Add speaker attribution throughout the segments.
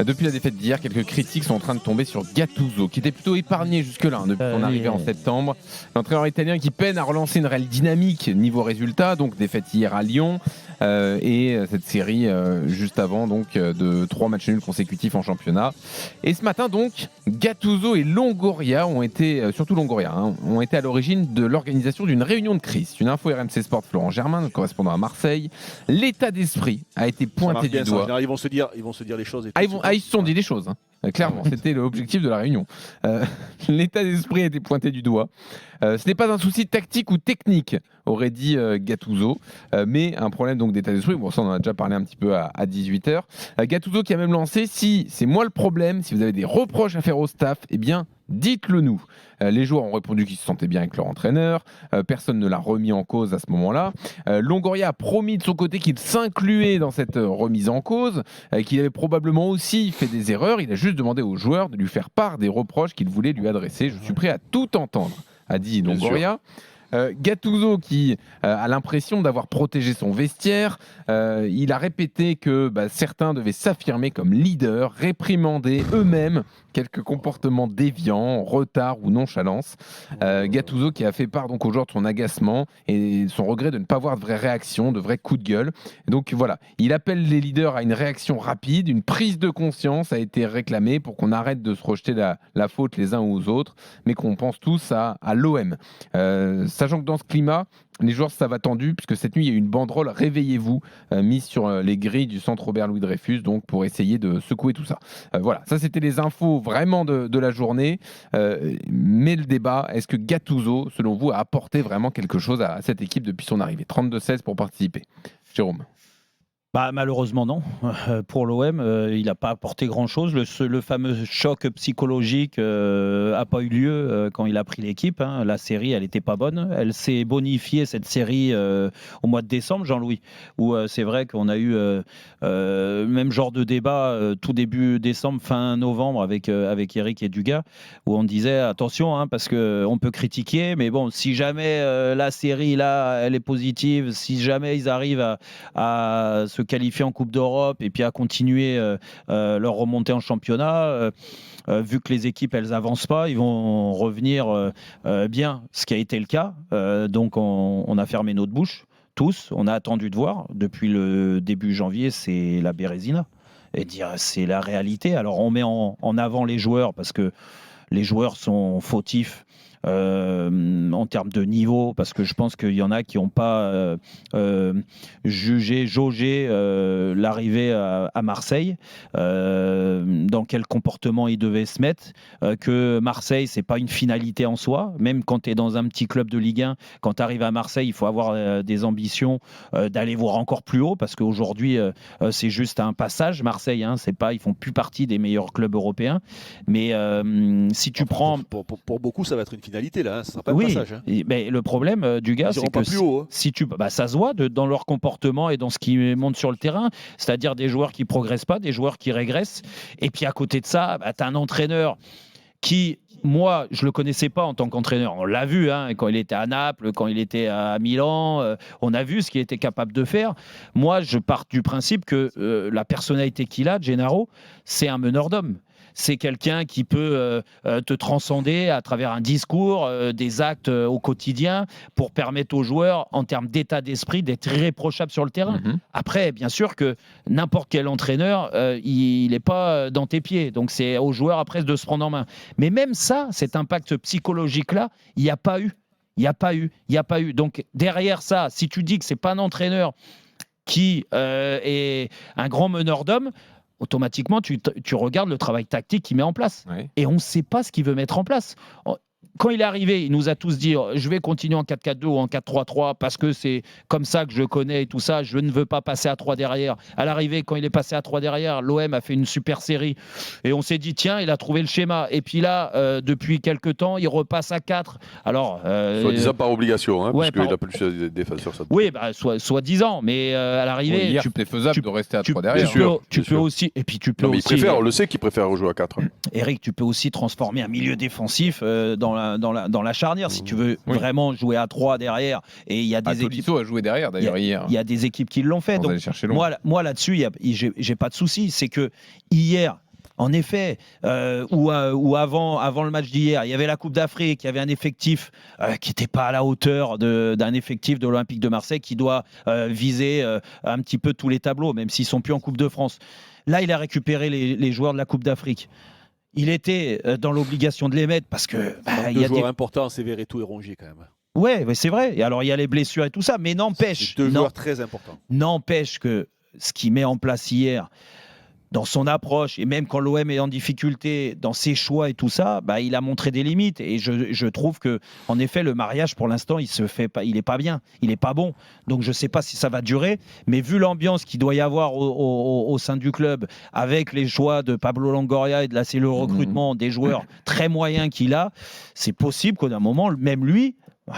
Speaker 1: Depuis la défaite d'hier, quelques critiques sont en train de tomber sur Gattuso, qui était plutôt épargné jusque-là, depuis son arrivée en septembre. L'entraîneur italien qui peine à relancer une réelle dynamique niveau résultat, donc défaite hier à Lyon, et cette série juste avant de 3 matchs nuls consécutifs en championnat. Et ce matin donc, Gattuso et Longoria ont été à l'origine de l'organisation d'une réunion de crise. Une info RMC Sport, Florent Germain, correspondant à Marseille. L'état d'esprit a été pointé du doigt.
Speaker 2: Ils vont se dire les choses.
Speaker 1: Ils se sont dit les choses. Clairement, c'était l'objectif de la réunion. L'état d'esprit a été pointé du doigt. Ce n'est pas un souci tactique ou technique, aurait dit Gattuso, mais un problème donc d'état d'esprit. Bon, ça on en a déjà parlé un petit peu à 18h. Gattuso qui a même lancé, si c'est moi le problème, si vous avez des reproches à faire au staff, eh bien dites-le nous. Les joueurs ont répondu qu'ils se sentaient bien avec leur entraîneur. Personne ne l'a remis en cause à ce moment-là. Longoria a promis de son côté qu'il s'incluait dans cette remise en cause, qu'il avait probablement aussi fait des erreurs. Il a juste demandé aux joueurs de lui faire part des reproches qu'il voulait lui adresser. Je suis prêt à tout entendre, a dit Longoria. Gattuso qui a l'impression d'avoir protégé son vestiaire, il a répété que certains devaient s'affirmer comme leaders, réprimander eux-mêmes quelques comportements déviants, retard ou nonchalance. Gattuso qui a fait part donc aux joueurs de son agacement et son regret de ne pas voir de vraies réactions, de vrais coups de gueule. Et donc voilà, il appelle les leaders à une réaction rapide, une prise de conscience a été réclamée pour qu'on arrête de se rejeter la faute les uns aux autres, mais qu'on pense tous à l'OM. Sachant que dans ce climat, les joueurs savent attendus, puisque cette nuit, il y a eu une banderole « Réveillez-vous » mise sur les grilles du centre Robert-Louis Dreyfus, donc pour essayer de secouer tout ça. Voilà, ça c'était les infos vraiment de la journée. Mais le débat, est-ce que Gattuso, selon vous, a apporté vraiment quelque chose à cette équipe depuis son arrivée ? 32-16 pour participer. Jérôme.
Speaker 3: Malheureusement non. Pour l'OM, il n'a pas apporté grand-chose. Le fameux choc psychologique n'a pas eu lieu quand il a pris l'équipe. La série, elle n'était pas bonne. Elle s'est bonifiée, cette série, au mois de décembre, Jean-Louis, où c'est vrai qu'on a eu le même genre de débat tout début décembre, fin novembre, avec Eric et Dugas, où on disait attention, parce qu'on peut critiquer, mais bon, si jamais la série, là, elle est positive, si jamais ils arrivent à se qualifier en Coupe d'Europe et puis à continuer leur remontée en championnat, vu que les équipes elles avancent pas, ils vont revenir bien, ce qui a été le cas. Donc on a fermé notre bouche tous, on a attendu de voir. Depuis le début janvier, c'est la Bérésina et dire c'est la réalité. Alors on met en avant les joueurs parce que les joueurs sont fautifs en termes de niveau, parce que je pense qu'il y en a qui n'ont pas jaugé l'arrivée à Marseille, dans quel comportement ils devaient se mettre, que Marseille, c'est pas une finalité en soi, même quand tu es dans un petit club de Ligue 1, quand tu arrives à Marseille, il faut avoir des ambitions d'aller voir encore plus haut, parce qu'aujourd'hui, c'est juste un passage, Marseille, c'est pas, ils font plus partie des meilleurs clubs européens, mais si tu prends...
Speaker 2: Pour beaucoup, ça va être une finalité là, ça sera pas un passage.
Speaker 3: Mais le problème du gars, c'est que si tu, ça se voit dans leur comportement et dans ce qui monte sur le terrain, c'est-à-dire des joueurs qui progressent pas, des joueurs qui régressent. Et puis à côté de ça, tu as un entraîneur qui, moi, je le connaissais pas en tant qu'entraîneur. On l'a vu quand il était à Naples, quand il était à Milan, on a vu ce qu'il était capable de faire. Moi, je pars du principe que la personnalité qu'il a, Gennaro, c'est un meneur d'hommes. C'est quelqu'un qui peut te transcender à travers un discours, des actes au quotidien, pour permettre aux joueurs, en termes d'état d'esprit, d'être irréprochables sur le terrain. Après, bien sûr que n'importe quel entraîneur, il n'est pas dans tes pieds. Donc c'est aux joueurs après de se prendre en main. Mais même ça, cet impact psychologique-là, il n'y a pas eu. Il n'y a pas eu. Donc derrière ça, si tu dis que ce n'est pas un entraîneur qui est un grand meneur d'hommes, automatiquement, tu regardes le travail tactique qu'il met en place. Oui. Et on ne sait pas ce qu'il veut mettre en place. Quand il est arrivé, il nous a tous dit je vais continuer en 4-4-2 ou en 4-3-3 parce que c'est comme ça que je connais et tout ça. Je ne veux pas passer à 3 derrière. À l'arrivée, quand il est passé à 3 derrière, l'OM a fait une super série. Et on s'est dit tiens, il a trouvé le schéma. Et puis là, depuis quelques temps, il repasse à 4. Alors,
Speaker 4: soi-disant par obligation, parce qu'il a plus de défenseurs.
Speaker 3: Oui, soi-disant. Mais à l'arrivée,
Speaker 1: c'est faisable de rester à 3 derrière.
Speaker 3: Tu peux aussi. Et puis tu peux aussi.
Speaker 4: On le sait qu'il préfère jouer à 4.
Speaker 3: Eric, tu peux aussi transformer un milieu défensif dans la charnière si tu veux vraiment jouer à 3 derrière, et il y a des équipes
Speaker 1: a joué derrière d'ailleurs hier.
Speaker 3: Il y a des équipes qui l'ont fait. Donc moi là-dessus j'ai pas de souci, c'est que hier En effet, ou avant le match d'hier, il y avait la Coupe d'Afrique, il y avait un effectif qui n'était pas à la hauteur d'un effectif de l'Olympique de Marseille qui doit viser un petit peu tous les tableaux, même s'ils ne sont plus en Coupe de France. Là, il a récupéré les joueurs de la Coupe d'Afrique. Il était dans l'obligation de les mettre parce que...
Speaker 2: il y a deux joueurs importants, c'est Verretou et Rongier quand même.
Speaker 3: Ouais, c'est vrai. Et alors, il y a les blessures et tout ça, mais n'empêche...
Speaker 2: C'est deux joueurs très importants.
Speaker 3: N'empêche que ce qu'il met en place hier... dans son approche, et même quand l'OM est en difficulté, dans ses choix et tout ça, il a montré des limites. Et je trouve que, en effet, le mariage, pour l'instant, il n'est pas bien, il n'est pas bon. Donc, je ne sais pas si ça va durer. Mais vu l'ambiance qu'il doit y avoir au sein du club, avec les choix de Pablo Longoria et de la cellule recrutement, des joueurs très moyens qu'il a, c'est possible qu'au d'un moment, même lui,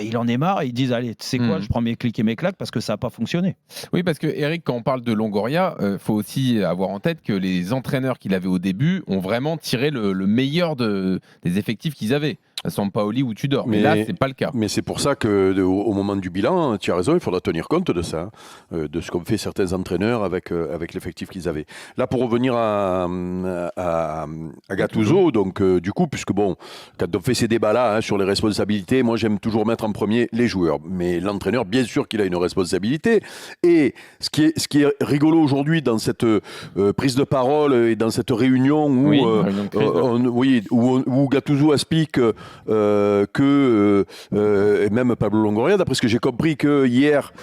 Speaker 3: il en est marre et ils disent allez, tu sais quoi, je prends mes clics et mes claques parce que ça n'a pas fonctionné.
Speaker 1: Oui, parce que Eric, quand on parle de Longoria, faut aussi avoir en tête que les entraîneurs qu'il avait au début ont vraiment tiré le meilleur des effectifs qu'ils avaient. Sampaoli ou Tudor. Mais là, c'est pas le cas.
Speaker 4: Mais c'est pour ça qu'au moment du bilan, tu as raison, il faudra tenir compte de ça, de ce qu'ont fait certains entraîneurs avec l'effectif qu'ils avaient. Là, pour revenir à Gattuso, donc du coup, puisque bon, quand on fait ces débats-là sur les responsabilités, moi j'aime toujours mettre en premier les joueurs. Mais l'entraîneur, bien sûr qu'il a une responsabilité. Et ce qui est rigolo aujourd'hui dans cette prise de parole et dans cette réunion où Gattuso explique et même Pablo Longoria, d'après ce que j'ai compris que hier,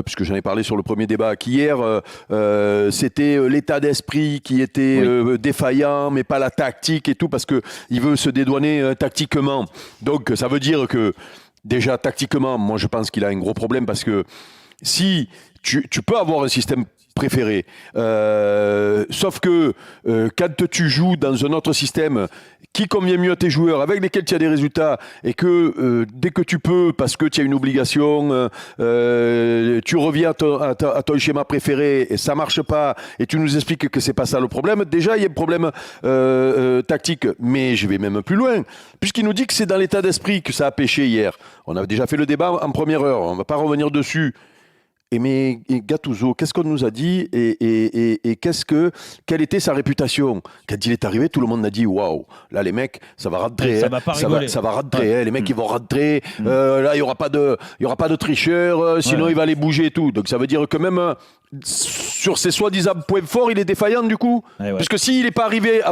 Speaker 4: puisque j'en ai parlé sur le premier débat, qu'hier c'était l'état d'esprit qui était défaillant, mais pas la tactique et tout, parce qu'il veut se dédouaner tactiquement. Donc ça veut dire que déjà tactiquement, moi je pense qu'il a un gros problème, parce que si tu peux avoir un système préféré, sauf que quand tu joues dans un autre système qui convient mieux à tes joueurs, avec lesquels tu as des résultats, et que dès que tu peux, parce que tu as une obligation, tu reviens à ton schéma préféré et ça marche pas, et tu nous expliques que c'est pas ça le problème, déjà il y a un problème tactique. Mais je vais même plus loin, puisqu'il nous dit que c'est dans l'état d'esprit que ça a pêché hier. On a déjà fait le débat en première heure, on va pas revenir dessus. Mais Gattuso, qu'est-ce qu'on nous a dit et quelle était sa réputation? Quand il est arrivé, tout le monde a dit waouh, là les mecs, ça va rentrer,
Speaker 3: ça va pas rigoler.
Speaker 4: Ça va rentrer, les mecs ils vont rentrer, là il y aura pas de tricheurs, sinon il va les bouger et tout. Donc ça veut dire que même sur ses soi-disant points forts, il est défaillant du coup. Parce que s'il n'est pas arrivé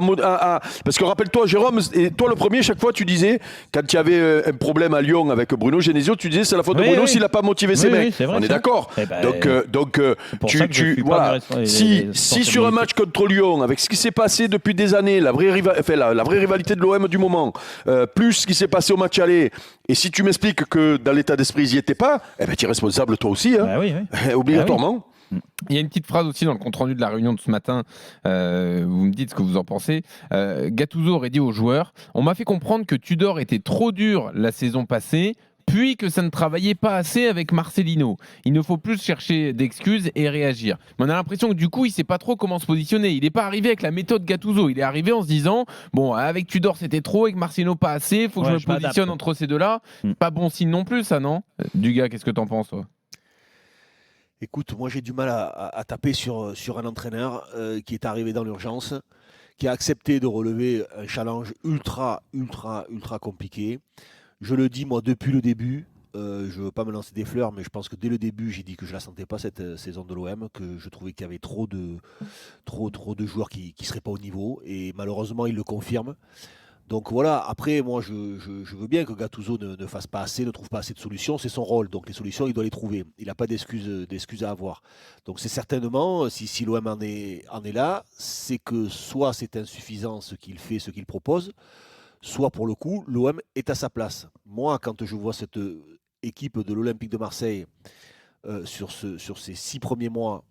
Speaker 4: parce que rappelle-toi, Jérôme, et toi le premier, chaque fois tu disais, quand il y avait un problème à Lyon avec Bruno Genesio, tu disais c'est la faute de Bruno s'il n'a pas motivé ses mecs.
Speaker 3: Vrai,
Speaker 4: on est d'accord. Donc voilà. Si sur un match contre Lyon, avec ce qui s'est passé depuis des années, la vraie rivalité de l'OM du moment, plus ce qui s'est passé au match aller, et si tu m'expliques que dans l'état d'esprit ils n'y étaient pas, tu es responsable toi aussi, obligatoirement.
Speaker 1: Il y a une petite phrase aussi dans le compte-rendu de la réunion de ce matin, vous me dites ce que vous en pensez. Gattuso aurait dit aux joueurs « On m'a fait comprendre que Tudor était trop dur la saison passée, puis que ça ne travaillait pas assez avec Marcelino. Il ne faut plus chercher d'excuses et réagir. » Mais on a l'impression que du coup, il ne sait pas trop comment se positionner. Il n'est pas arrivé avec la méthode Gattuso. Il est arrivé en se disant « Bon, avec Tudor, c'était trop, avec Marcelino, pas assez. Il faut que je me positionne entre ces deux-là. » Pas bon signe non plus, ça, non? Dugas, qu'est-ce que tu en penses, toi?
Speaker 2: Écoute, moi j'ai du mal à taper sur un entraîneur qui est arrivé dans l'urgence, qui a accepté de relever un challenge ultra compliqué. Je le dis moi depuis le début, je ne veux pas me lancer des fleurs, mais je pense que dès le début j'ai dit que je ne la sentais pas cette saison de l'OM, que je trouvais qu'il y avait trop de joueurs qui ne seraient pas au niveau, et malheureusement il le confirme. Donc voilà, après, moi, je veux bien que Gattuso ne fasse pas assez, ne trouve pas assez de solutions. C'est son rôle, donc les solutions, il doit les trouver. Il n'a pas d'excuses à avoir. Donc c'est certainement, si l'OM en est là, c'est que soit c'est insuffisant ce qu'il fait, ce qu'il propose, soit pour le coup, l'OM est à sa place. Moi, quand je vois cette équipe de l'Olympique de Marseille sur ces 6 premiers mois,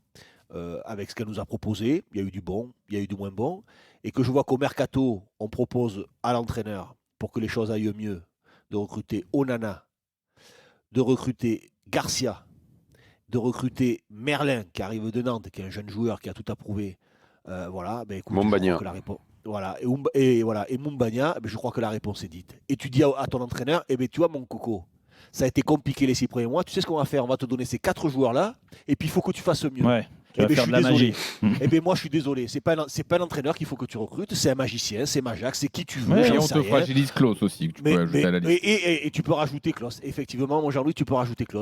Speaker 2: avec ce qu'elle nous a proposé, il y a eu du bon, il y a eu du moins bon, et que je vois qu'au mercato, on propose à l'entraîneur, pour que les choses aillent mieux, de recruter Onana, de recruter Garcia, de recruter Merlin, qui arrive de Nantes, qui est un jeune joueur qui a tout approuvé.
Speaker 4: Mumbagna.
Speaker 2: Et Mumbagna, je crois que la réponse est dite. Et tu dis à ton entraîneur, tu vois mon coco, ça a été compliqué les 6 premiers mois, tu sais ce qu'on va faire, on va te donner ces 4 joueurs-là, et puis il faut que tu fasses mieux.
Speaker 3: Ouais. Tu vas faire de la magie.
Speaker 2: Eh bien, moi, je suis désolé. C'est pas un entraîneur qu'il faut que tu recrutes. C'est un magicien, c'est Majax, c'est qui tu veux.
Speaker 1: Et on te fragilise Klose aussi, que tu peux ajouter à la liste.
Speaker 2: Et tu peux rajouter Klose. Effectivement, mon Jean-Louis, tu peux rajouter Klose.